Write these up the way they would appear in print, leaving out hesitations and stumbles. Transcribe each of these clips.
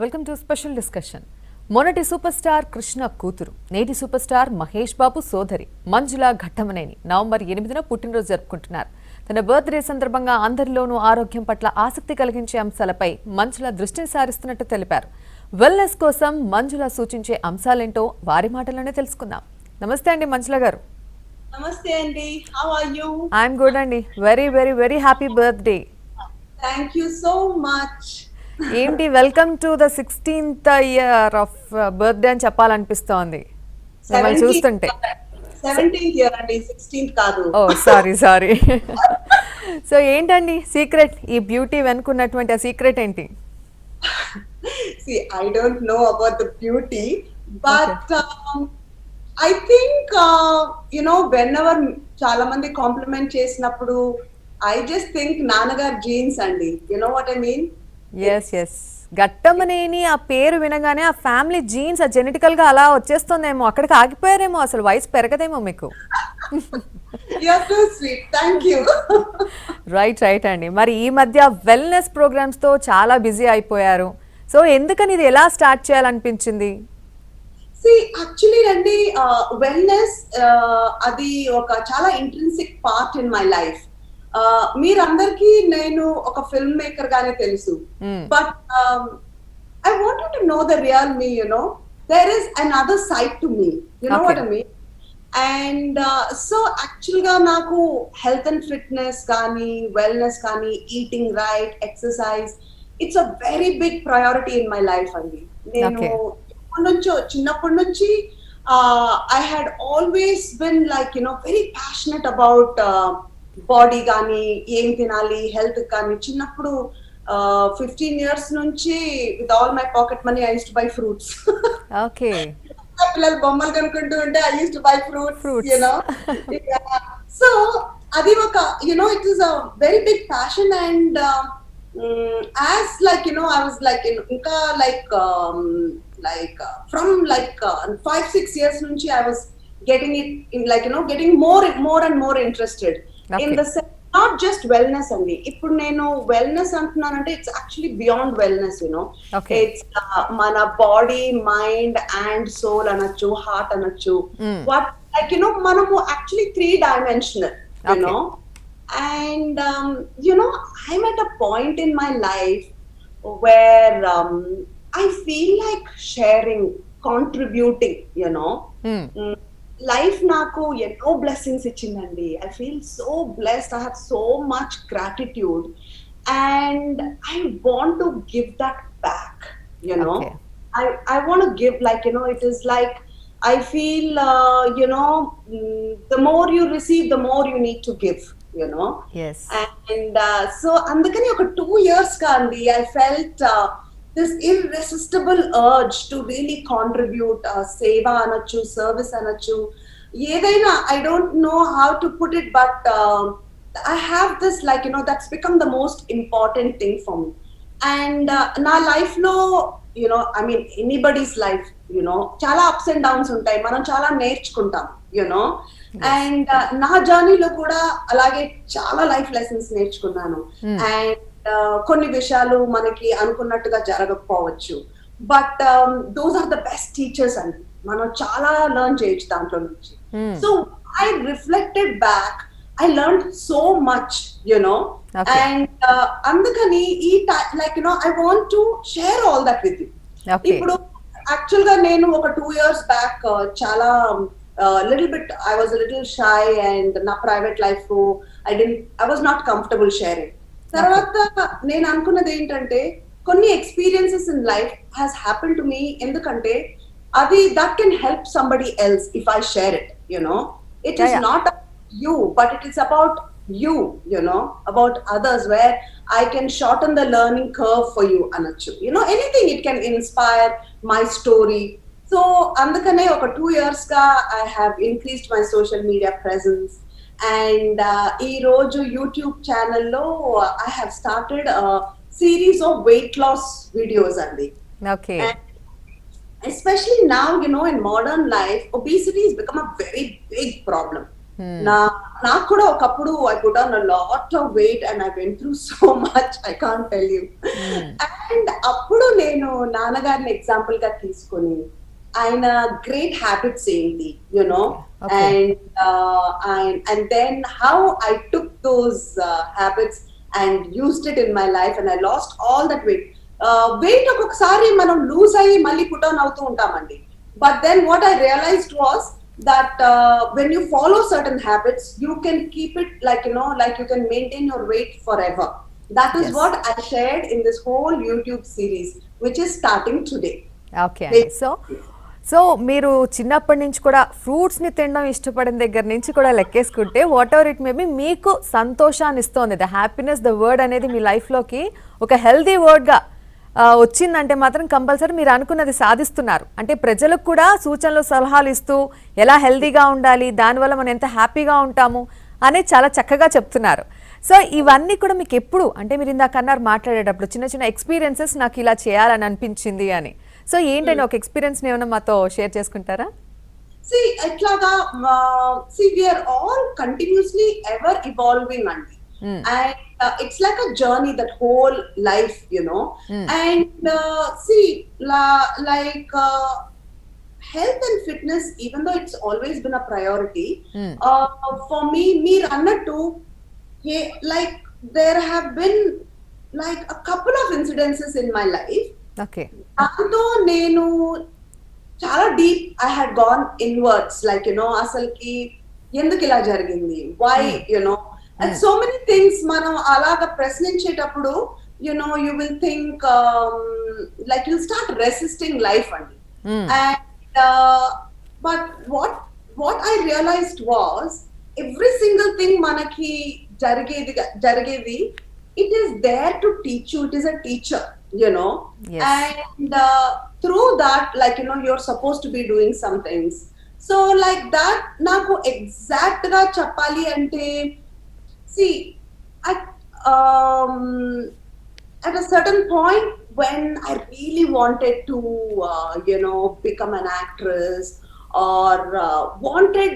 Welcome to special discussion. మొన్నటి super star Krishna కూతురు, నేటి సూపర్ స్టార్ మహేష్ బాబు సోదరి మంజుల ఘట్టమనేని నవంబర్ 8న పుట్టినరోజు జరుపుకుంటున్నారు. తన బర్త్డే సందర్భంగా అందరిలోనూ ఆరోగ్యం పట్ల ఆసక్తి కలిగించే అంశాలపై మంజుల దృష్టిని సారిస్తున్నట్టు తెలిపారు. వెల్నెస్ కోసం మంజుల సూచించే అంశాలేంటో వారి మాటల్లోనే తెలుసుకుందాం. నమస్తే అండి మంజుల గారు. నమస్తే అండి, how are you? I'm good అండి. Very very very happy birthday. Thank you so much. ఏంటి, welcome to the 16th year of birthday అని చెప్పాలనిపిస్తోంది మిమ్మల్ని చూస్తుంటే. 17th ఇయర్ అండి, 16th కాదు. Oh sorry. సో ఏంటండి సీక్రెట్, ఈ బ్యూటీ వెనుకున్నటువంటి ఆ సీక్రెట్ ఏంటి? See, I don't know about the beauty, but I think whenever చాలా మంది కాంప్లిమెంట్ చేసినప్పుడు I just think నాన్నగారు జీన్స్ అండి. You know what I mean? Yes Ghattamaneni ఆ పేరు వినగానే ఆ ఫ్యామిలీ జీన్స్ ఆ జెనెటికల్ గా అలా వచ్చేస్తుందేమో, అక్కడికి ఆగిపోయారేమో, అసలు వయసు పెరగదేమో మీకు. You're too sweet. Thank you. Right అండి. మరి ఈ మధ్య వెల్నెస్ ప్రోగ్రామ్స్ తో చాలా బిజీ అయిపోయారు. సో ఎందుకని ఇది ఎలా స్టార్ట్ చేయాలనిపించింది? యాక్చువల్లీ రండి, వెల్నెస్ అది ఒక చాలా intrinsic part in my life. మీరందరికీ నేను ఒక ఫిల్మ్ మేకర్ గానే తెలుసు, but I wanted to know the real me. There is another side to me. What I mean? And so actual గా నాకు హెల్త్ అండ్ ఫిట్నెస్ కానీ, వెల్నెస్ కానీ, eating right, exercise, it's a very big priority in my life అండి. నేను చిన్నప్పటి నుంచి I had always been like very passionate about body కానీ, ఏం తినాలి, హెల్త్ కానీ. చిన్నప్పుడు 15 years నుంచి with all my pocket money I use to buy fruits. Okay. పిల్లలు బొమ్మలు కనుక్కుంటూ ఉంటే I use to buy fruits. So అది ఒక it is a very big passion. And as like I was like ఇంకా like from 5-6 years nunchi I was getting it in getting more and more interested in the not just wellness andi. Ippudu nenu wellness antunnanante it's actually beyond wellness. Okay. It's mana body, mind and soul anachu, heart anachu. What manamu actually 3-dimensional. And I'm at a point in my life where I feel like sharing, contributing. Life naku enno blessings ichindandi. I feel so blessed. I have so much gratitude and I want to give that back. Okay. I want to give, it is like I feel the more you receive, the more you need to give. Yes. And so andukani oka 2 years ka andi I felt this irresistible urge to really contribute, seva anachu, service anachu, edaina I don't know how to put it, but I have this that's become the most important thing for me. And na life lo I mean anybody's life chala ups and downs untayi, manam chala నేర్చుకుంటాం. And నా జర్నీలో కూడా అలాగే చాలా life lessons నేర్చుకున్నాను. And కొన్ని విషయాలు మనకి అనుకున్నట్టుగా జరగకపోవచ్చు, but those are the best teachers అండి. మనం చాలా లెర్న్ చేయొచ్చు దాంట్లో నుంచి. So I reflected back, I learn so much. And అందుకని ఈ I want to share all that with you. ఇప్పుడు యాక్చువల్ గా నేను ఒక 2 years బ్యాక్ చాలా little bit I was a little shy and na private life I was not comfortable sharing. Tarvata nenu anukunnadi entante konni experiences in life has happened to me endukante adi that can help somebody else if I share it. It is not about you, but it is about you, about others, where I can shorten the learning curve for you anachu. Anything, it can inspire my story. So andukane oka 2 years ga I have increased my social media presence, and ee roju YouTube channel lo I have started a series of weight loss videos andi. Okay. And especially now in modern life, obesity has become a very big problem. నా నాకు కూడా ఒకప్పుడు I put on a lot of weight and I went through so much I can't tell you. అండ్ అప్పుడు నేను నాన్నగారిని example గా తీసుకొని ఆయన గ్రేట్ హ్యాబిట్స్ ఏంటి you know and then how I took those habits and used it in my life and I lost all that weight. Weight ఒక్కొక్కసారి మనం లూజ్ అయ్యి మళ్ళీ పుట్ ఆన్ అవుతూ ఉంటామండి. But then what I realized was that when you follow certain habits you can keep it like like you can maintain your weight forever. That is what I shared in this whole YouTube series which is starting today. Okay, so మీరు చిన్నప్పటి నుంచి కూడా ఫ్రూట్స్ని తినడం ఇష్టపడిన దగ్గర నుంచి కూడా లెక్కేసుకుంటే whatever it may be మీకు సంతోషాన్ని ఇస్తుంది. ద హ్యాపీనెస్ ద వర్డ్ అనేది మీ లైఫ్లోకి ఒక హెల్దీ వర్డ్గా వచ్చిందంటే మాత్రం కంపల్సరీ మీరు అనుకున్నది సాధిస్తున్నారు. అంటే ప్రజలకు కూడా సూచనలు సలహాలు ఇస్తూ ఎలా హెల్దీగా ఉండాలి, దానివల్ల మనం ఎంత హ్యాపీగా ఉంటాము అని చాలా చక్కగా చెప్తున్నారు. సో ఇవన్నీ కూడా మీకు ఎప్పుడు అంటే మీరు ఇందాక అన్నారు మాట్లాడేటప్పుడు చిన్న చిన్న ఎక్స్పీరియన్సెస్ నాకు ఇలా చేయాలని అనిపించింది అని. సో ఏంటంటే ఒక ఎక్స్పీరియన్స్ ఏమైనా మాతో షేర్ చేసుకుంటారా? See, ఎట్లాగా we are all continuously ever evolving అండి. And it's like a journey, that whole life, and like health and fitness, even though it's always been a priority for me annattu like there have been like a couple of incidences in my life. Okay, daanto nenu chala deep I had gone inwards, like asalki enduku ila jarigindi, why, and so many things మనం అలాగా ప్రశ్నించేటప్పుడు you will think like you'll start resisting life అండి. And but what I realized was every single thing మనకి జరిగేది it is there to teach you. It is a teacher, Yes. and through that, like you're supposed to be doing some things. So like that నాకు exact గా చెప్పాలి అంటే, see, at a certain point when I really wanted to become an actress or wanted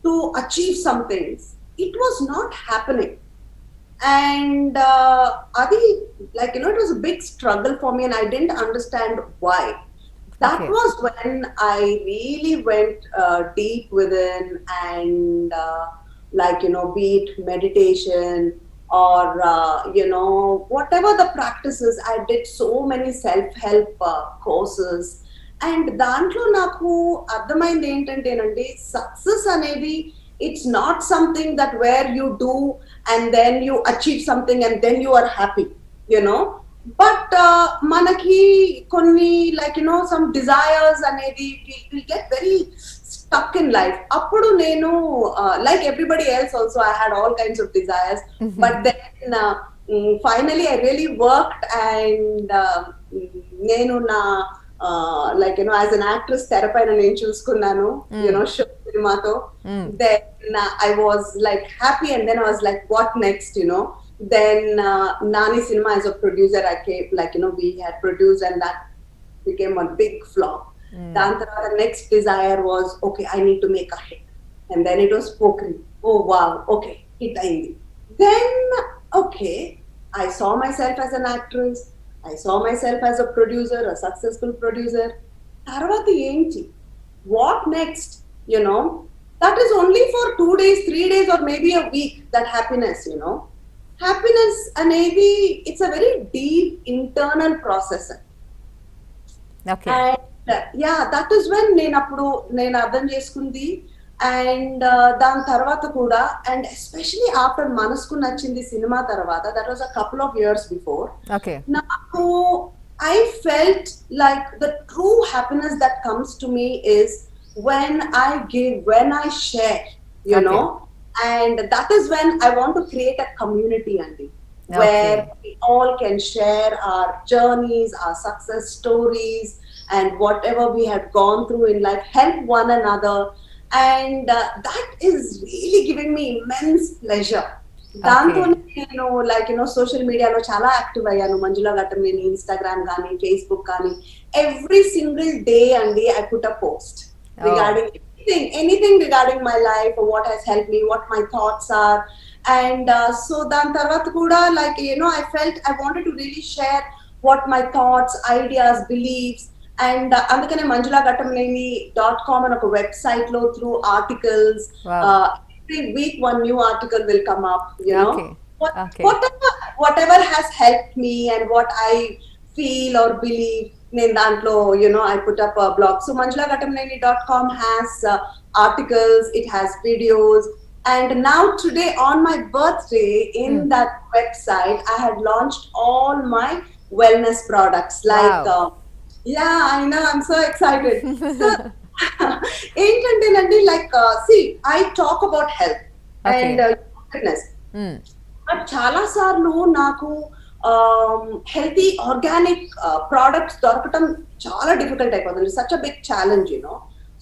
to achieve some things, it was not happening. And adi, like it was a big struggle for me and I didn't understand why. That was when I really went deep within and like be it meditation or whatever the practices. I did so many self-help courses, and dantlo naku ardhamaindi entante success anedi it's not something that where you do and then you achieve something and then you are happy, but manaki konni like some desires anedi we get very stuck in life. Appudu nenu like everybody else also I had all kinds of desires, but then finally I really worked and nenu na like as an actress therapy nenu chusukunnanu, show cinema tho. Then I was like happy and then I was like what next, then Nani Cinema as a producer I came, like we had produced and that became a big flop. Then the next desire was, okay, I need to make a hit, and then it was Pokri. Oh wow, okay, hit aindi. Then okay, I saw myself as an actress, I saw myself as a producer, a successful producer. Tarvati enti, what next, that is only for 2 days, 3 days or maybe a week, that happiness, happiness anedi it's a very deep internal process. Okay, and yeah, that is when నేను అర్థం చేసుకుంది. And దాని తర్వాత కూడా, and especially after మనసుకు నచ్చింది cinema తర్వాత, that was a couple of years before, నాకు I felt like the true happiness that comes to me is when I give, when I share, know, and that is when I want to create a community, Andy, where we all can share our journeys, our success stories, and whatever we had gone through in life, help one another, and that is really giving me immense pleasure. దాంతో నేను like social మీడియాలో చాలా active అయ్యాను. Manjula Ghattamaneni Instagram కానీ Facebook కానీ every single day అండి I put a post regarding anything regarding my life or what has helped me, what my thoughts are. And so dan tarvata kuda, like, I felt I wanted to really share what my thoughts, ideas, beliefs. And అందుకనే manjulaghattamneni.com అని ఒక website లో through articles, Wow. every week one new article will come up, you know. Okay. Okay. Whatever has helped me and what I feel or believe, నేను దాంట్లో, I put up a blog. So manjulaghattamneni.com has articles, it has videos. And now today on my birthday, in that website, I had launched all my wellness products. Like, Wow. yeah, I know, I'm so excited. So, ఏంటంటేనండి, like, see, I talk about health and fitness. But చాలా సార్లు నాకు healthy organic products దొరకటం చాలా difficult అయిపోతుంది. Such a big challenge,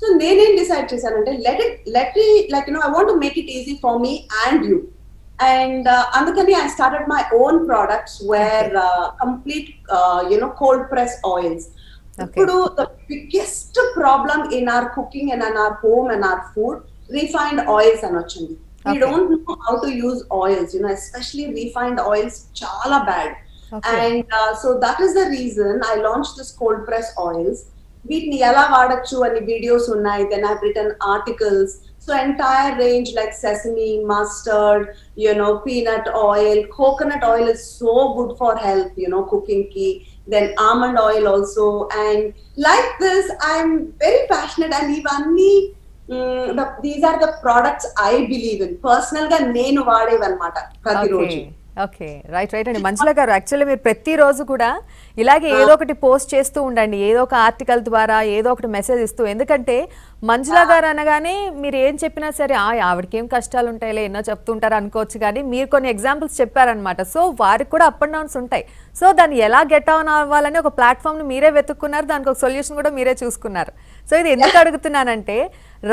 so నేనేం decide చేశానంటే let like I want to make it easy for me and you. And అందుకని I started my own products where complete cold press oils. ఇప్పుడు the biggest problem in our cooking and in our home and our food, refined oils అని వచ్చింది. We don't know how to use oils, especially refined oils, chala bad. And so that is the reason I launched this cold press oils. Veetni ela vaadachu ani videos unnai. Then I've written articles. So entire range like sesame, mustard, peanut oil, coconut oil is so good for health, cooking ki. Then almond oil also. And like this, I'm very passionate, and ivanni these are the products I believe in. Personal గా నేను వాడేవన్నమాట ప్రతిరోజు. Okay, right అండి. మంజుల గారు, actually మీరు ప్రతిరోజు కూడా ఇలాగే ఏదో ఒకటి పోస్ట్ చేస్తూ ఉండండి, ఏదో ఒక ఆర్టికల్ ద్వారా ఏదో ఒకటి మెసేజ్ ఇస్తూ. ఎందుకంటే మంజుల గారు అనగానే మీరు ఏం చెప్పినా సరే ఆవిడకి ఏం కష్టాలు ఉంటాయిలే, ఎన్నో చెప్తుంటారు అనుకోవచ్చు, కానీ మీరు కొన్ని ఎగ్జాంపుల్స్ చెప్పారనమాట. సో వారికి కూడా అప్ అండ్ డౌన్స్ ఉంటాయి. సో దాన్ని ఎలా గెట్ ఆన్ అవ్వాలని ఒక ప్లాట్ఫామ్ని మీరే వెతుక్కున్నారు, దానికి ఒక సొల్యూషన్ కూడా మీరే చూసుకున్నారు. సో ఇది ఎందుకు అడుగుతున్నానంటే,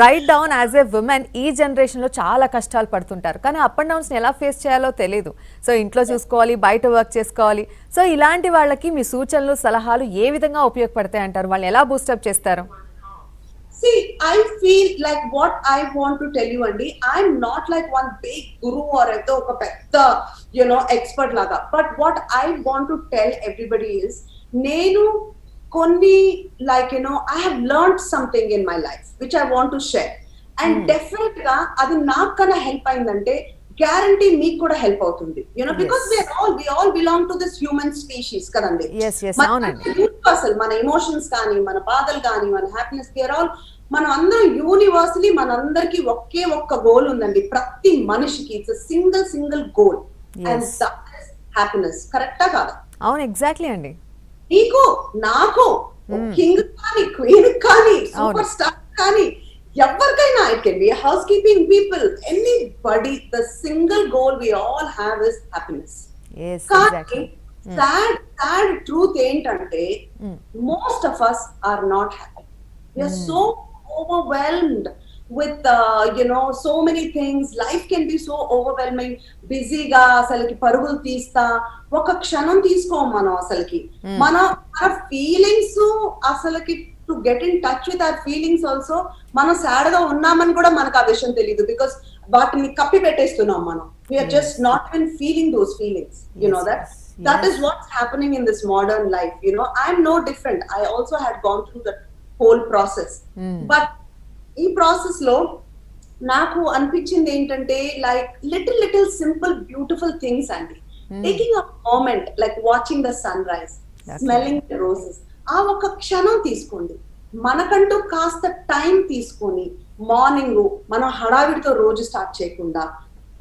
write down as a women ఈ జనరేషన్లో చాలా కష్టాలు పడుతుంటారు, కానీ అప్ అండ్ డౌన్స్ని ఎలా ఫేస్ చేయాలో తెలియదు. సో ఇంట్లో చూసుకోవాలి, బయట వర్క్ చేసుకోవాలి. సో ఇలాంటి వాళ్ళకి మీ సూచనలు, సలహాలు ఏ విధంగా ఉపయోగపడతాయి అంటారు? వాళ్ళు ఎలా బూస్టప్ చేస్తారు? See, I feel like what I want to tell you, Andy, I'm not like one big guru or oka pedda, expert laga. But what I want to tell everybody is, nenu konni, like, I have learned something in my life which I want to share. And definitely adi naakana help ayindante guarantee meeku kuda help avutundi, because we all belong to this human species kadandi. Yes, avunandi. Universal mana emotions gaani, mana baadalu gaani, mana happiness, we are all, మనం అందరం universally, మనందరికి ఒకే ఒక్క goal ఉందండి. ప్రతి మనిషికి it's a single goal, and that is happiness. కరెక్టా కాదా? అవును, ఎగ్జాక్ట్లీ అండి. నీకు, నాకు, కింగ్ కానీ, క్వీన్ కానీ, సూపర్ స్టార్ కానీ, ఎవరికైనా, it can be house keeping people, anybody, the single goal we all have is happiness. కానీ సాడ్ ట్రూత్ ఏంటంటే, most of us are not happy. We are so overwhelmed with so many things. Life can be so overwhelming. Busy ga asalki parugulu teesta oka kshanam teesko మనం అసలుకి మన feelings అసలుకి to get in touch with our feelings also, మనం sad గా ఉన్నామని కూడా మనకు ఆ విషయం తెలియదు, because వాటిని కప్పి పెట్టేస్తున్నాం మనం. We are just not even feeling those feelings, that is what's happening in this modern life. I'm no different. I also had gone through that whole process. But ఈ ప్రాసెస్ లో నాకు అనిపించింది ఏంటంటే, like little simple beautiful things అండి. Taking a moment, like watching the sunrise, smelling the roses. ఆ ఒక క్షణం తీసుకోండి, మనకంటూ కాస్త టైం తీసుకొని, మార్నింగ్ మనం హడావిడితో రోజు స్టార్ట్ చేయకుండా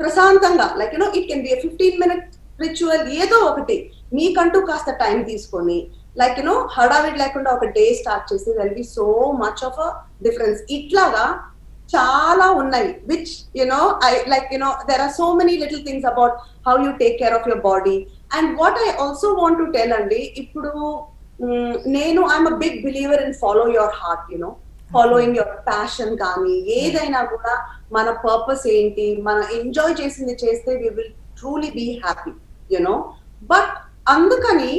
ప్రశాంతంగా, like it can B 15-minute ritual, ఏదో ఒకటి మీకంటూ కాస్త టైం తీసుకొని, లైక్ హడావిడి లేకుండా ఒక డే స్టార్ట్ చేసి, there will be so much of a difference. ఇట్లాగా చాలా ఉన్నాయి, which I like there are so many little things about how you take care of your body. And what I also want to tell అండి, ఇప్పుడు నేను I'm a big believer in follow your heart, following your passion. కానీ ఏదైనా కూడా మన purpose ఏంటి, మనం enjoy చేసింది చేస్తే we will truly be happy, but అందుకని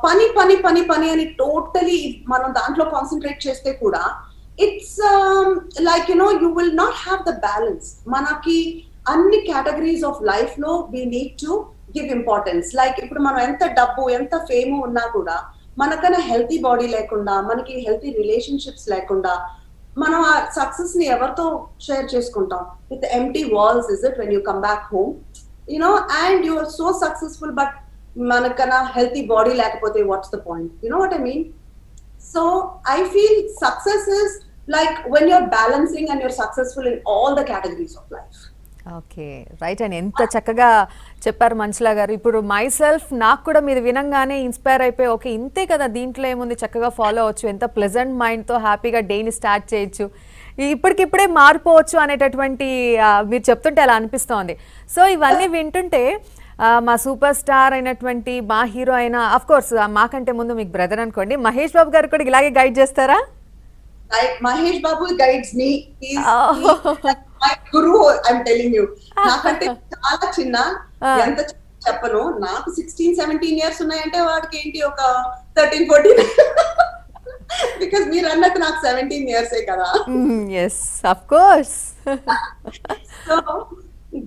పని పని పని పని అని టోటలీ మనం దాంట్లో కాన్సన్ట్రేట్ చేస్తే కూడా it's like, you will not have the balance. Manaki అన్ని కేటగిరీస్ ఆఫ్ లైఫ్ లో we need to give importance. Like ఇప్పుడు మనం ఎంత డబ్బు ఎంత ఫేమ్ ఉన్నా కూడా మనకన్నా హెల్తీ బాడీ లేకుండా, మనకి హెల్తీ రిలేషన్షిప్స్ లేకుండా మనం ఆ సక్సెస్ ని ఎవరితో షేర్ చేసుకుంటాం? With empty walls is it when you come back home, and you are so successful, but మనకన్నా హెల్తీ బాడీ లేకపోతే what's the point? What I mean? So I feel success is like when you're balancing and you're successful in all the categories of life. Okay, right అండి. ఎంత చక్కగా చెప్పారు మంచులా గారు. ఇప్పుడు my self నాకు కూడా మీరు వినంగానే ఇన్స్పైర్ అయిపోయి, ఓకే ఇంతే కదా, దీంట్లో ఏముంది, చక్కగా ఫాలో అవ్వచ్చు, ఎంత ప్లెజెంట్ మైండ్తో హ్యాపీగా డేని స్టార్ట్ చేయొచ్చు, ఇప్పటికిప్పుడే మారిపోవచ్చు అనేటటువంటి మీరు చెప్తుంటే అలా అనిపిస్తోంది. సో ఇవన్నీ వింటుంటే మా సూపర్ స్టార్ అయినటువంటి మా హీరో అయిన, అఫ్ కోర్స్ మాకంటే ముందు మీకు బ్రదర్ అనుకోండి, మహేష్ బాబు గారు కూడా ఇలాగే గైడ్ చేస్తారా? Mahesh Babu guides me. He's my guru, I'm telling you. నాకంటే చాలా చిన్న, ఎంత చెప్పను, నాకు 16-17 ఇయర్స్ ఉన్నాయంటే వాడికి ఏంటి ఒక 13-14. బికాస్ మీరు అన్నట్టు నాకు 17 ఇయర్సే కదా. Yes, of course. So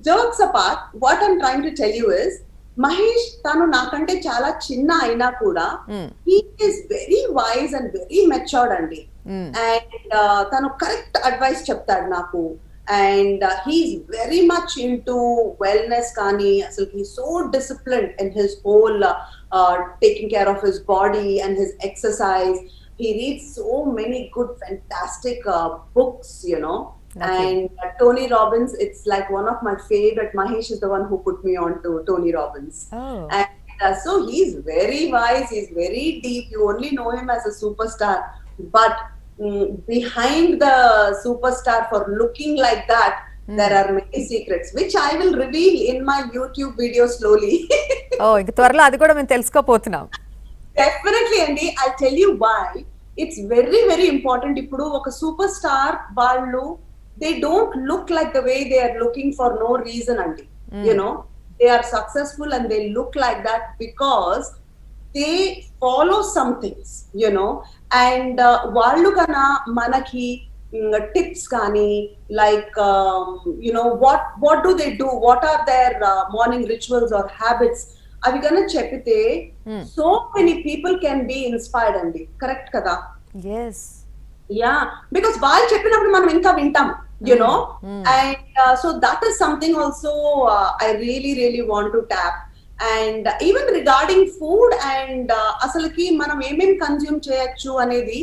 jokes apart, what I'm trying to tell you is, Mahesh తను నాకంటే చాలా చిన్న అయినా కూడా he is very wise and very matured అండి. అండ్ తను కరెక్ట్ అడ్వైస్ చెప్తాడు నాకు. And he is very much into wellness కానీ, అసలు he so disciplined in his whole taking care of his body and his exercise. He reads so many good fantastic books, Okay. And Tony Robbins, it's like one of my favorite. Mahesh is the one who put me on to Tony Robbins. Oh. And so he's very wise, he's very deep. You only know him as a superstar, but behind the superstar, for looking like that, there are many secrets which I will reveal in my YouTube video slowly. Oh, ఇంక త్వరలో అది కూడా మేము తెలుసుకోపోతున్నాం. Definitely, Andy. I'll tell you why. It's very, very important. Ippudu oka superstar vallu, they don't look like the way they are looking for no reason, Andy. They are successful and they look like that because they follow some things, and vallu kana manaki tips kani, like what do they do, what are their morning rituals or habits, అవి కన్నా చెప్పితే so many people can be inspired అండి. Correct కదా? yes, yeah, because వాళ్ళు చెప్పినప్పుడు మనం ఇంకా వింటాం, and so that is something also I really really want to tap. And even regarding food and అసలుకి మనం ఏమేమి కన్జ్యూమ్ చేయొచ్చు అనేది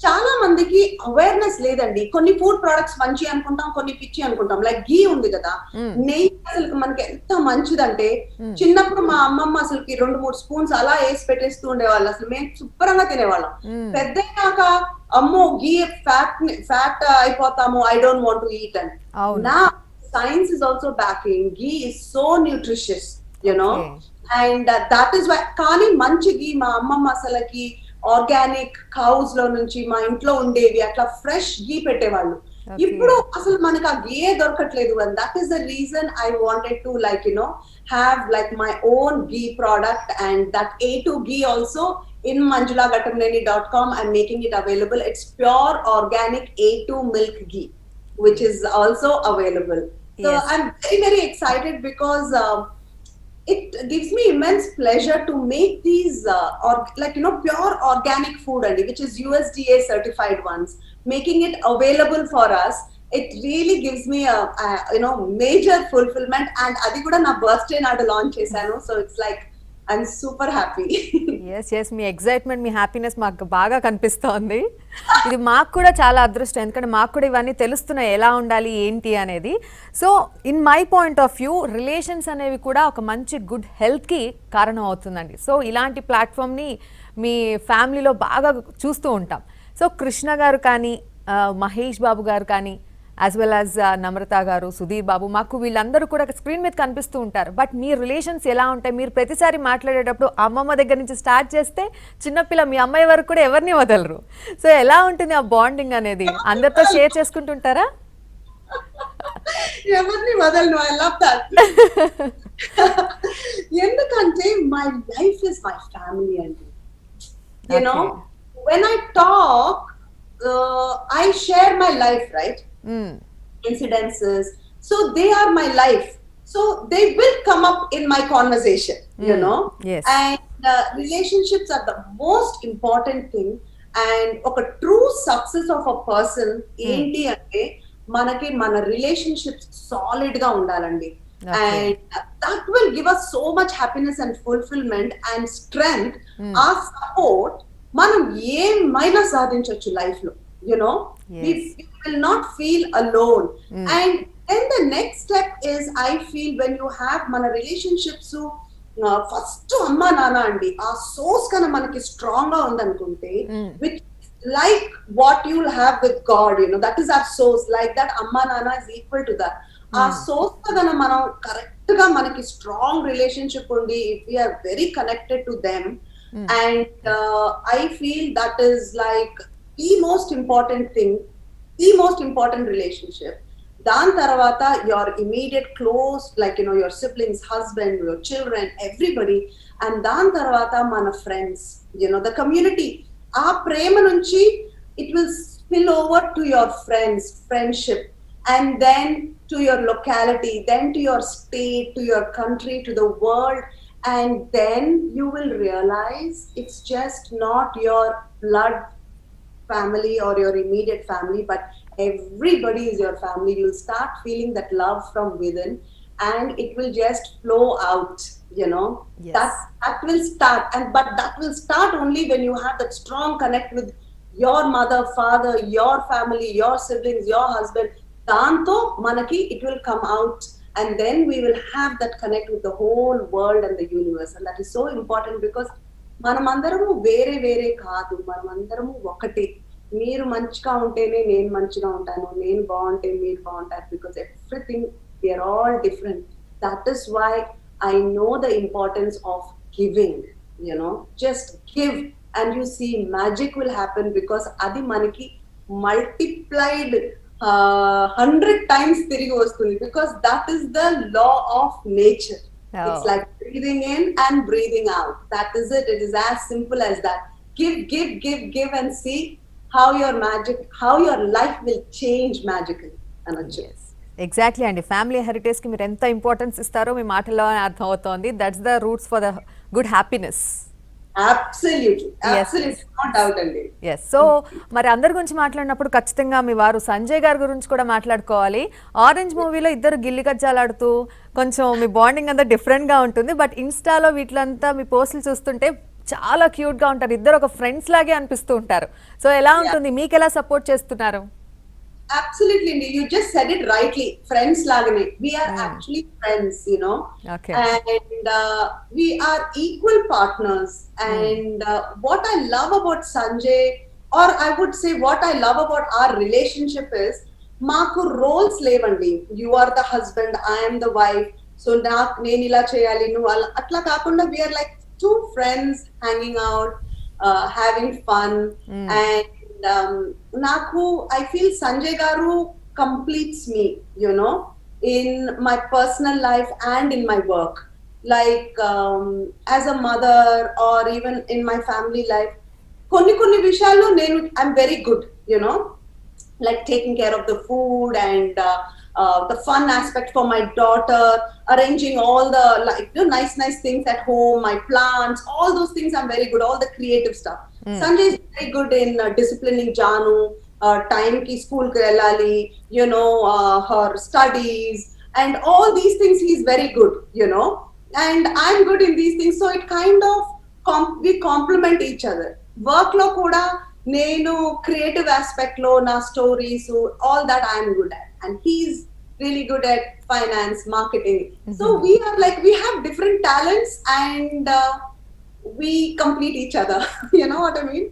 చాలా మందికి అవేర్నెస్ లేదండి. కొన్ని ఫుడ్ ప్రొడక్ట్స్ మంచి అనుకుంటాం, కొన్ని పిచ్చి అనుకుంటాం. లైక్ గీ ఉంది కదా, నెయ్యి అసలు మనకి ఎంత మంచిదంటే, చిన్నప్పుడు మా అమ్మమ్మ అసలుకి 2-3 స్పూన్స్ అలా వేసి పెట్టేస్తూ ఉండేవాళ్ళు. అసలు మేము శుభ్రంగా తినేవాళ్ళం. పెద్దయ్యాక అమ్మో గీ ఫ్యాట్ అయిపోతాము, I don't want to eat అని. నా science is also backing, ghee is so nutritious, and that is why. కానీ మంచి గీ మా అమ్మమ్మ అసలుకి ఆర్గానిక్ కౌస్ లో నుంచి మా ఇంట్లో ఉండేవి, అట్లా ఫ్రెష్ గీ పెట్టేవాళ్ళు. ఇప్పుడు అసలు మనకు ఆ గీ దొరకట్లేదు. And that is the reason I wanted to have my own ghee product, and that A2 ghee also in manjulaghattamneni.com. I'm making it available. It's pure organic A2 milk ghee, which is also available. So yes, I'm very very excited because it gives me immense pleasure to make these pure organic food, and which is USDA certified ones, making it available for us. It really gives me a major fulfillment, and adi kuda na birthday naadu launch chesanu, so it's like I'm super happy. yes, me excitement, me happiness మాకు బాగా కనిపిస్తోంది. ఇది మాకు కూడా చాలా అదృష్టం, ఎందుకంటే మాకు కూడా ఇవన్నీ తెలుస్తున్నాయి ఎలా ఉండాలి ఏంటి అనేది. So in my point of view, relations అనేవి కూడా ఒక మంచి గుడ్ హెల్త్కి కారణం అవుతుందండి. సో ఇలాంటి ప్లాట్ఫామ్ని మీ ఫ్యామిలీలో బాగా చూస్తూ ఉంటాం. సో కృష్ణ గారు కానీ, మహేష్ బాబు గారు కానీ, యాజ్ వెల్ యాజ్ నమ్రత గారు, సుధీర్ బాబు, మాకు వీళ్ళందరూ కూడా స్క్రీన్ మీద కనిపిస్తూ ఉంటారు. బట్ మీ రిలేషన్స్ ఎలా ఉంటాయి? మీరు ప్రతిసారి మాట్లాడేటప్పుడు అమ్మమ్మ దగ్గర నుంచి స్టార్ట్ చేస్తే చిన్నపిల్ల మీ అమ్మాయి వరకు కూడా ఎవరిని వదలరు. సో ఎలా ఉంటుంది ఆ బాండింగ్ అనేది? అందరితో షేర్ చేసుకుంటుంటారా? ఎవరిని వదలను. I love that. ఎందుకంటే my life is my family అండి. when I talk, I share my life, right? Incidences. So they are my life. So they will come up in my conversation, you know. Yes. And relationships are the most important thing. And ఒక true success of a person ఏంటి అంటే మనకి మన relationships solid గా ఉండాలండి. Okay. And that will give us so much happiness and fulfillment and strength. ఆ support మనం ఏమైనా సాధించవచ్చు లైఫ్ లో, you know. We will not feel alone. And then the next step is, I feel, when you have మన relationships, first అమ్మ నాన్న అండి, ఆ సోర్స్ కన్నా మనకి స్ట్రాంగ్ గా ఉందనుకుంటే, which like what you'll have with God, you know, that is our source. Like that, amma nana is equal to that. Our source kadana manam correct ga manaki strong relationship undi, if we are very connected to them. And I feel that is like the most important thing, the most important relationship. Dan tarvata your immediate close, like, you know, your siblings, husband, your children, everybody. And dan tarvata mana friends, you know, the community. ఆ ప్రేమ నుంచి it will spill over to your friends, friendship, and then to your locality, then to your state, to your country, to the world. And then you will realize it's just not your blood family or your immediate family, but everybody is your family. You'll start feeling that love from within, and it will just flow out, you know. Yes. That will start, but that will start only when you have that strong connect with your mother, father, your family, your siblings, your husband. Danto manaki it will come out, and then we will have that connect with the whole world and the universe. And that is so important, because మనమందరము వేరే వేరే కాదు, మనమందరము ఒకటి. మీరు మంచిగా ఉంటేనే నేను మంచిగా ఉంటాను, నేను బాగుంటే మీరు బాగుంటారు, because everything we are all different. That is why I know the importance of giving, you know. Just give and you see magic will happen, because adi manaki multiplied 100 times tirigi vastundi, because that is the law of nature. It's like breathing in and breathing out. That is it. It is as simple as that. Give, give, give, give, and see how your life will change magically. Anaju. Exactly అండి. Family హెరిటేజ్కి మీరు ఎంత importance ఇస్తారో మీ మాటల్లో అర్థం అవుతోంది. That's the roots for the good happiness. Absolutely. No doubt అండి. Yes. So మరి అందరి గురించి మాట్లాడినప్పుడు ఖచ్చితంగా మీ వారు సంజయ్ గారి గురించి కూడా మాట్లాడుకోవాలి. ఆరెంజ్ మూవీలో ఇద్దరు గిల్లి కజ్జాలాడుతూ కొంచెం మీ బాండింగ్ అంతా డిఫరెంట్గా ఉంటుంది. బట్ ఇన్స్టాలో వీటిలంతా మీ పోస్టులు చూస్తుంటే చాలా క్యూట్గా ఉంటారు. ఇద్దరు ఒక ఫ్రెండ్స్ లాగే అనిపిస్తూ ఉంటారు. సో ఎలా ఉంటుంది, మీకు ఎలా సపోర్ట్ చేస్తున్నారు? Absolutely, you just said it rightly. Friends lagane. We are actually friends, you know. Okay. And we are equal partners. And what I love about Sanjay, or I would say what I love about our relationship is, maaku roles levandi. You are the husband, I am the wife. So nenu ila cheyali, nu atla kaakunda, we are like two friends hanging out, having fun. And నాకు I feel Sanjay garu completes me, you know, in my personal life and in my work. Like as a mother, or even in my family life, konni vishayallo I'm very good, you know, like taking care of the food and the fun aspect for my daughter, arranging all the, like, you know, nice things at home, my plants, all those things I'm very good, all the creative stuff. Sanjay is very good in disciplining Janu, time ki school ki velali, you know, her studies and all these things. He's very good, you know, and I'm good in these things. So it kind of we complement each other. Work lo kuda nenu creative aspect lo na stories, all that I'm good at, and he's really good at finance, marketing. So we are like, we have different talents, and we complete each other. You know what I mean?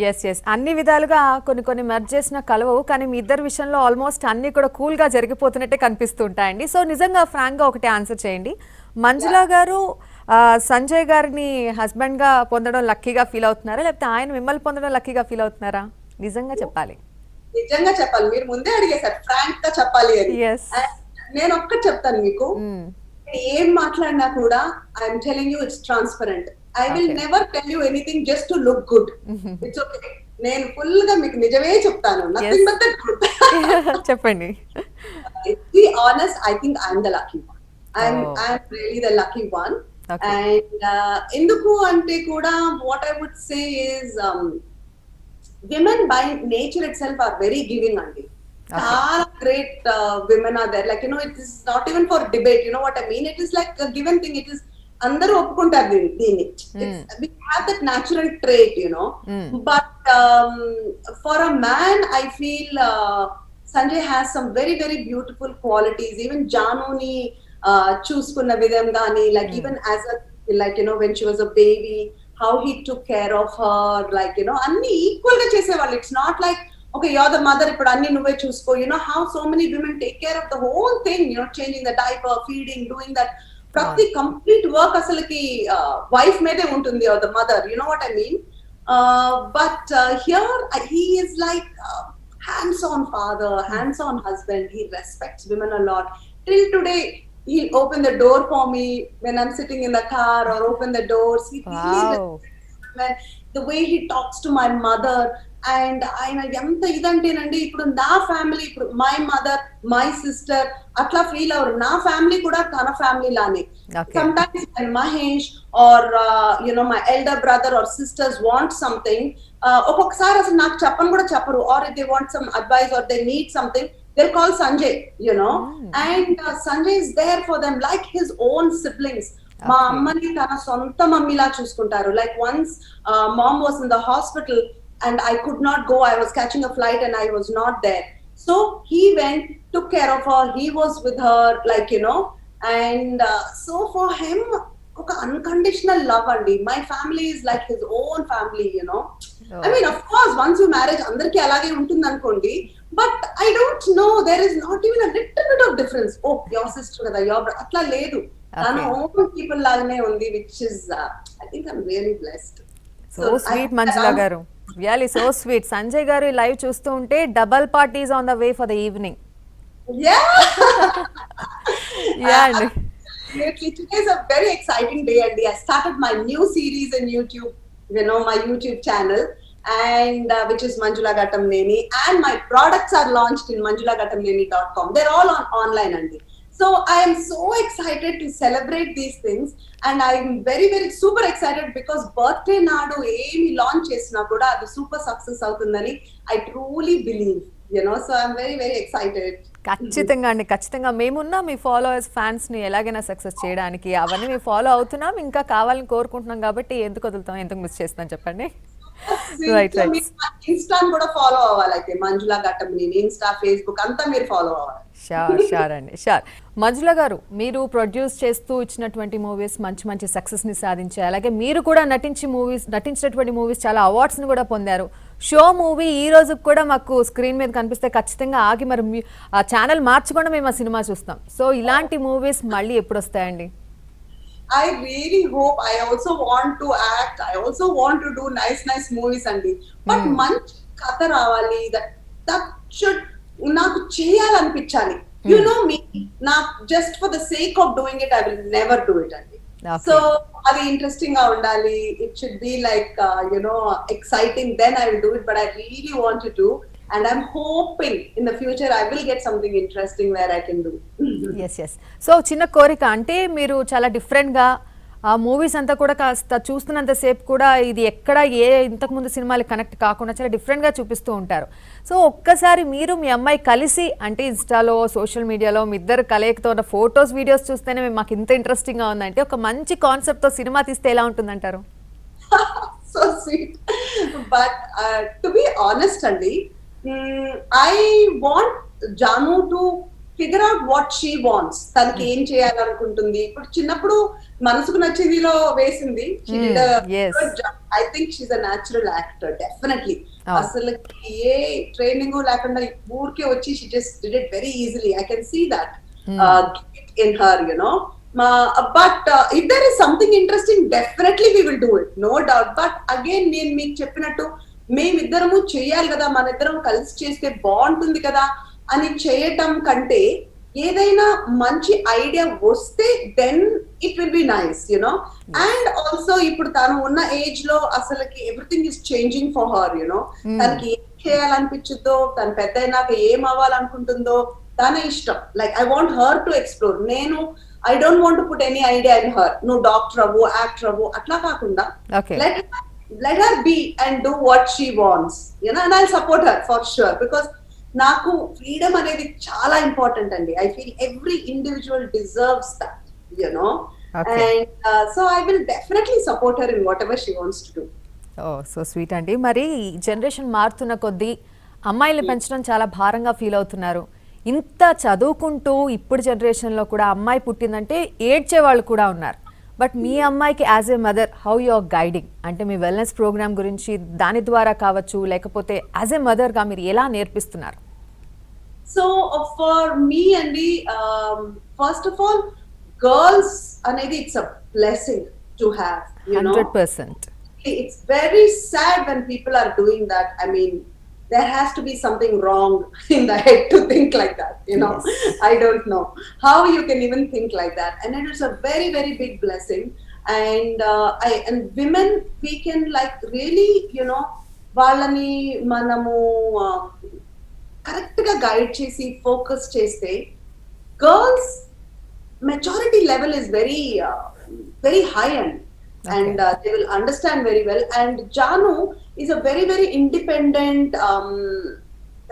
Yes. అన్ని విధాలుగా కొన్ని merge చేసిన కలవవు, కానీ మీ ఇద్దరు విషయంలో almost అన్ని కూడా కూల్గా జరిగిపోతున్నట్టే కనిపిస్తూ ఉంటాయండి. సో నిజంగా ఫ్రాంక్గా ఒకటే ఆన్సర్ చేయండి. మంజులా గారు సంజయ్ గారిని హస్బెండ్గా పొందడం లక్కీగా ఫీల్ అవుతున్నారా, లేకపోతే ఆయన మిమ్మల్ని పొందడం లక్కీగా ఫీల్ అవుతున్నారా? నిజంగా చెప్పాలి. మీరు ముందే అడిగేశారు ఫ్రాంక్ గా చెప్పాలి అని. నేను ఒక్కటి చెప్తాను మీకు, ఏం మాట్లాడినా కూడా I'm telling you, it's transparent. I will never tell you anything just to look good. It's okay. నేను ఫుల్ గా మీకు నిజమే చెప్తాను, Yes. Nothing but the truth. చెప్పండి. To be honest, I think I'm the lucky one. Oh. I'm really the lucky one. Okay. And ఎందుకు అంటే కూడా what I would say is women by nature itself are very giving అండి. Okay. చాలా great women are there. Like, it is not even for debate. You know what I mean? It is like a given thing. It is అందరూ ఒప్పుకుంటారు దీన్ని. We have that natural trait, But for a man, I feel Sanjay has some very, very beautiful qualities. Even Januni చూసుకున్న విధం గానీ, like even as a, like, when she was a baby, how he took care of her, like, అన్ని equal గా చేసేవాళ్ళు. It's not like, okay, you're the mother, ఇప్పుడు అన్ని నువ్వే చూసుకో. How so many women take care of the whole thing, changing the diaper, feeding, doing that. ప్రతి complete work అసలుకి wife మీదే ఉంటుంది, or the mother, you know what I mean? But here he is like hands-on father, hands-on husband. He respects women a lot. Till today, he'll open the door for me when I'm sitting in the car, or open the doors. He really respects women. The way he talks to my mother, and ఆయన ఎంత ఇదంటేనండి, ఇప్పుడు నా family, ఇప్పుడు my mother, my sister అట్లా feel hour. నా family కూడా తన family లానే. Sometimes when Mahesh or my elder brother or sisters want something, ఒక్కొక్కసారి అసలు నాకు చెప్పను కూడా చెప్పరు. Or if they want some advice or they need something, they'll call Sanjay, and Sanjay is there for them like his own siblings. మా అమ్మని తన సొంత మమ్మీలా చూసుకుంటారు. Like once mom was in the hospital and I could not go. I was catching a flight and I was not there. So he went, took care of her. He was with her, like, and so for him, ఒక unconditional love అండి. My family is like his own family, I mean, of course, once you marriage, అందరికీ అలాగే ఉంటుంది అనుకోండి. But I don't know, there is not even a little bit of difference. Oh, your sister kada, your brother, అట్లా లేదు. తన own people లాగానే ఉంది, which is, I think I'm really blessed. So sweet, Manjula garu. Really so sweet. Sanjay garu live చూస్తూ ఉంటే double parties on the way for the evening. Yeah. Yeah, అండి. Today is a very exciting day, and I started my new series in YouTube, my YouTube channel, and which is Manjula Gattamneni, and my products are launched in manjulagatamneni.com. They're all online, Andy. So I am so excited to celebrate these things, and I am very, very super excited because birthday naadu emi launch chesina kuda adi super success avutundani I truly believe, so I'm very, very excited. ఖచ్చితంగా అండి, ఖచ్చితంగా మేమున్నా మీ followers fans ని ఎలాగైనా success చేయడానికి అవన్నీ మేము follow అవుతున్నాం, ఇంకా కావాలని కోరుకుంటున్నాం. కాబట్టి ఎందుకు వదులుతాం, ఎందుకు మిస్ చేస్తాం చెప్పండి. రైట్ ఇన్స్టా కూడా ఫాలో అవ్వాలి, అయితే మంజులా ఘట్టంనేని ఇన్స్టా, ఫేస్బుక్ అంతా మీరు ఫాలో అవ్వాలి. షూర్ అండి, షూర్. మంజుల గారు, మీరు ప్రొడ్యూస్ చేస్తూ ఇచ్చినటువంటి మూవీస్ మంచి మంచి సక్సెస్ ని సాధించాయి. అలాగే మీరు కూడా నటించినటువంటి మూవీస్ చాలా అవార్డ్స్ ని కూడా పొందారు. షో మూవీ ఈ రోజు కూడా మాకు స్క్రీన్ మీద కనిపిస్తే ఖచ్చితంగా ఆగి మరి ఆ ఛానల్ మార్చకుండా మేము ఆ సినిమా చూస్తాం. సో ఇలాంటి మూవీస్ మళ్ళీ ఎప్పుడు వస్తాయండి? I really hope. I also want to act. I also want to do nice movies, Andy. But manchi katha ravali, that should నాకు చేయాలనిపించాలి. You know me, just for the sake of doing it, I will never do it, Andy. So అది interesting గా ఉండాలి. It should be like exciting, then I will do it. But I really want to do, and I'm hoping in the future I will get something interesting where I can do. yes. So చిన్న కోరిక, అంటే మీరు చాలా different గా ఆ movies అంతా కూడా కాస్త చూస్తున్నంత సేపు కూడా ఇది ఎక్కడ ఇంతకు ముందు సినిమాలు కనెక్ట్ కాకుండా చాలా డిఫరెంట్ గా చూపిస్తూ ఉంటారు. సో ఒక్కసారి మీరు మీ అమ్మాయి కలిసి, అంటే ఇన్స్టాలో సోషల్ మీడియాలో మీ ఇద్దరు కలయికతో ఉన్న ఫొటోస్ వీడియోస్ చూస్తేనే మాకు ఇంత ఇంట్రెస్టింగ్ గా ఉందంటే ఒక మంచి కాన్సెప్ట్ తో సినిమా తీస్తే ఎలా ఉంటుందంటారు? So sweet. But to be honest, Andy, I want Janu to figure out what she wants. తనకి ఏం చేయాలనుకుంటుంది. ఇప్పుడు చిన్నప్పుడు మనసుకు నచ్చిందిలో వేసింది. I think she's a natural actor, definitely. అసలు ఏ ట్రైనింగ్ లేకుండా ఊరికే వచ్చి she just did it very easily. I can see that in her, but if there is something interesting, definitely we will do it, no doubt. But again, నేను మీకు చెప్పినట్టు మేమిద్దరము చేయాలి కదా, మన ఇద్దరం కలిసి చేస్తే బాగుంటుంది కదా అని చేయటం కంటే ఏదైనా మంచి ఐడియా వస్తే then it will be nice you know. And also ఇప్పుడు తను ఉన్న ఏజ్ లో అసలుకి everything is changing for her you know. తనకి ఏం చేయాలనిపించుద్దో, తను పెద్ద అయినాక ఏం అవ్వాలనుకుంటుందో తన ఇష్టం. Like I want her to explore. నేను I don't want to put any idea in her, నువ్వు డాక్టర్ అవ్వు, యాక్టర్ అవ్వు అట్లా కాకుండా let her be and do what she wants, you know, and I'll support her for sure because నాకు freedom అనేది చాలా important అండి. I feel every individual deserves that, you know. And so I will definitely support her in whatever she wants to do. Oh so sweet అండి. మరి generation మారుతున్న కొద్దీ అమ్మాయిల్ని పెంచడం చాలా భారంగా ఫీల్ అవుతున్నారు. ఇంత చదువుకుంటూ ఇప్పుడు జనరేషన్లో కూడా అమ్మాయి పుట్టిందంటే ఏడ్చే వాళ్ళు కూడా ఉన్నారు. బట్ మీ అమ్మాయికి as a mother how you are guiding, అంటే మీ వెల్నెస్ ప్రోగ్రామ్ గురించి దాని ద్వారా కావచ్చు, లేకపోతే యాజ్ ఏ మదర్గా మీరు ఎలా నేర్పిస్తున్నారు? సో ఫర్ మీ అండి, ఫస్ట్ ఆఫ్ ఆల్ గర్ల్స్ అనేది it's a blessing to have, you know. 100%. It's very sad when people are doing that. I mean, there has to be something wrong in the head to think like that, you know. Yes. I don't know how you can even think like that, and it is a very very big blessing. And and women, we can like really, you know, వాళ్ళని మనము correct గా guide చేసి focus చేస్తే girls maturity level is very very high and and they will understand very well. And Janu is a very very independent,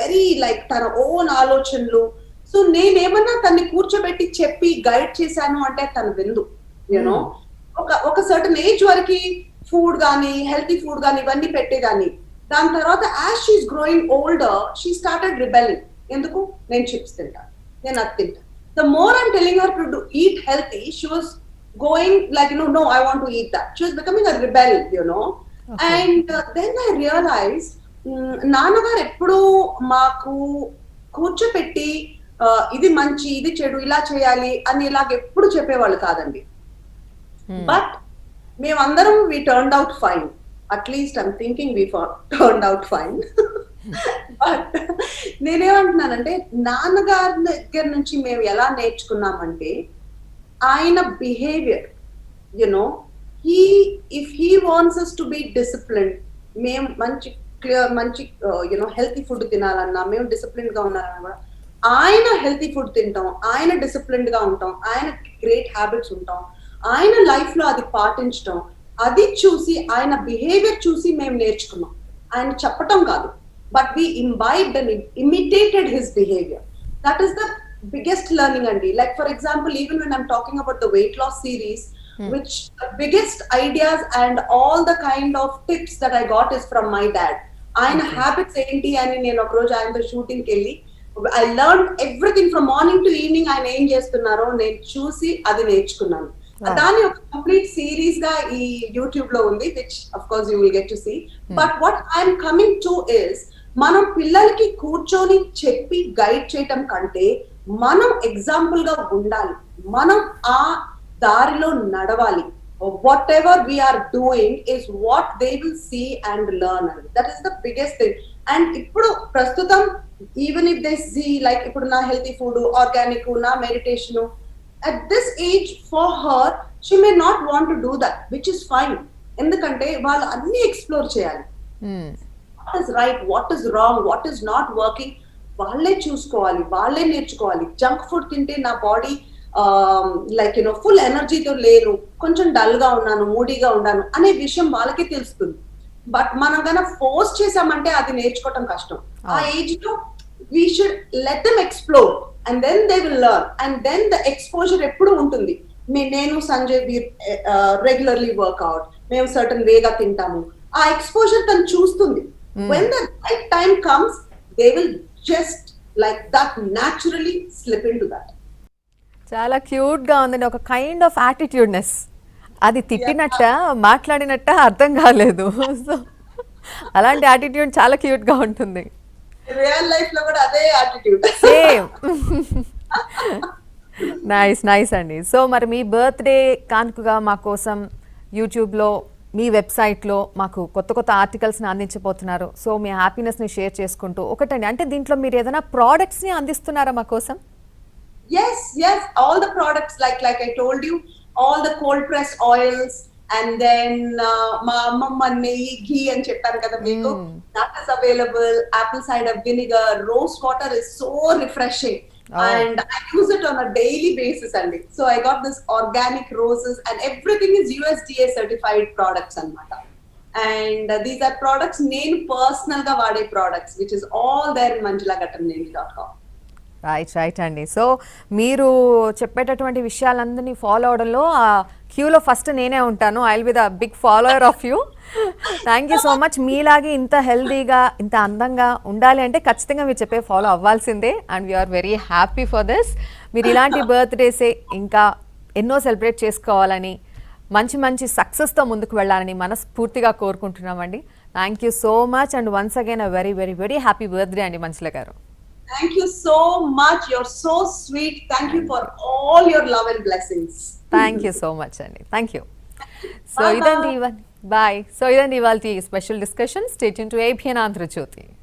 very like tana own ఆలోచనలు. So నేనేమన్నా తన్ని కూర్చోబెట్టి చెప్పి గైడ్ చేశాను అంటే తను విందు, యూనో. ఒక సర్టన్ ఏజ్ వరకు ఫుడ్ కానీ హెల్తీ ఫుడ్ కానీ ఇవన్నీ పెట్టేదాన్ని. దాని తర్వాత as she is growing older she started rebelling. ఎందుకు? నేను చిప్స్ తింటాను, నేను అది తింటాను. The more I'm telling her to eat healthy, she was going like, you know, no, I want to eat that. She was becoming a rebel, you know. Okay. And then I realized నాన్నగారు ఎప్పుడు మాకు కూర్చోపెట్టి ఇది మంచి ఇది చెడు ఇలా చేయాలి అని ఇలాగ ఎప్పుడు చెప్పేవాళ్ళు కాదండి. బట్ మేమందరం we turned out fine. At least I'm thinking we turned out fine. But నేనేమంటున్నానంటే నాన్నగారి దగ్గర నుంచి మేము ఎలా నేర్చుకున్నామంటే ఆయన behaviour, you know, if he wants us to be disciplined, మేము మంచి క్లియర్ మంచి యునో హెల్తీ ఫుడ్ తినాలన్నా, మేము డిసిప్లిన్ గా ఉండాలన్నా కూడా ఆయన హెల్తీ ఫుడ్ తింటాం, ఆయన డిసిప్లిన్డ్ గా ఉంటాం, ఆయన గ్రేట్ హ్యాబిట్స్ ఉంటాం, ఆయన లైఫ్ లో అది పాటించడం, అది చూసి ఆయన బిహేవియర్ చూసి మేము నేర్చుకున్నాం. ఆయన చెప్పటం కాదు, but we imbibed and imitated his behavior. That is the biggest learning andi. Like for example, even when I'm talking about the weight loss series, which the biggest ideas and all the kind of tips that I got is from my dad. Aina habits enti ani nenu ok roju ayantho shooting ki elli I learned everything from morning to evening. Aina em chestunnaro nenu chusi adi నేర్చుకున్నాను. దాని ఒక complete series గా ఈ YouTube లో ఉంది, which of course you will get to see. But what I'm coming to is, మనం పిల్లలకి కూర్చొని చెప్పి గైడ్ చేయటం కంటే మనం ఎగ్జాంపుల్ గా ఉండాలి, మనం ఆ దారిలో నడవాలి. Whatever we're doing is what they will see and learn. That is the biggest thing. And ఇప్పుడు ప్రస్తుతం even if they see like ఇప్పుడు నా హెల్తీ ఫుడ్, ఆర్గానిక్, నా meditation, at this age for her she may not want to do that, which is fine. ఎందుకంటే వాళ్ళు అన్ని explore చేయాలి. what is right, what is wrong, what is not working వాళ్ళే చూసుకోవాలి, వాళ్ళే నేర్చుకోవాలి. జంక్ ఫుడ్ తింటే నా బాడీ లైక్ యూనో ఫుల్ ఎనర్జీతో లేను, కొంచెం డల్ గా ఉన్నాను, మూడీగా ఉన్నాను అనే విషయం వాళ్ళకే తెలుస్తుంది. బట్ మనం కన్నా ఫోర్స్ చేసామంటే అది నేర్చుకోవటం కష్టం. ఆ ఏజ్ లో we should let them explore and then they will learn, and then the exposure ఎప్పుడు ఉంటుంది. నేను సంజయ్ వీర్ రెగ్యులర్లీ వర్క్అవుట్, మేము సర్టన్ వేగా తింటాము, ఆ ఎక్స్పోజర్ తను చూస్తుంది. when the right time comes they will just like that naturally slip into that. చాలా cute గా ఉందండి, ఒక కైండ్ ఆఫ్ యాటిట్యూడ్నెస్. అది తిట్టినట్ట మాట్లాడినట్ట అర్థం కాలేదు. సో అలాంటి యాటిట్యూడ్ చాలా క్యూట్ గా ఉంటుంది. రియల్ లైఫ్ లో కూడా అదే యాటిట్యూడ్. సేమ్. నైస్ నైస్ అండి. సో మరి మీ బర్త్డే కానుకగా మా కోసం యూట్యూబ్లో మీ వెబ్సైట్లో మాకు కొత్త కొత్త ఆర్టికల్స్ని అందించబోతున్నారు. సో మీ హ్యాపీనెస్ని షేర్ చేసుకుంటూ ఒకటండి, అంటే దీంట్లో మీరు ఏదైనా ప్రోడక్ట్స్ని అందిస్తున్నారా మా కోసం? Yes, all the products like I told you, all the cold pressed oils, and then మా అమ్మమ్మ నెయ్యి ఘీ అని చెప్పాను కదా మీకు, that is available. Apple cider vinegar, rose water is so refreshing. Oh. And I use it on a daily basis only. So I got this organic roses and everything is USDA certified products anamata. And these are products నేను personal గా వాడే products, which is all there in manjulaghattamneni.com. Right అండి. So మీరు చెప్పేటటువంటి విషయాలందరినీ follow అవడంలో ఆ క్యూలో first నేనే ఉంటాను. I will be the big follower of you. Thank you so much. మీలాగే ఇంత హెల్దీగా ఇంత అందంగా ఉండాలి అంటే ఖచ్చితంగా మీరు చెప్పే ఫాలో అవ్వాల్సిందే. And we're very happy for this. మీరు ఇలాంటి బర్త్డేసే ఇంకా ఎన్నో సెలబ్రేట్ చేసుకోవాలని, మంచి మంచి సక్సెస్తో ముందుకు వెళ్ళాలని మనస్ఫూర్తిగా కోరుకుంటున్నామండి. Thank you so much and once again a very very very happy birthday అండి మంజుల గారు. Thank you so much. You're so sweet. Thank you for all your love and blessings. Thank you so much అండి. Thank you. So Bye-bye. ఇదండి ఇవాళ bye. So ఇదండి ఇవాళ special discussion. Stay tune to ABN Andhra Jyothi.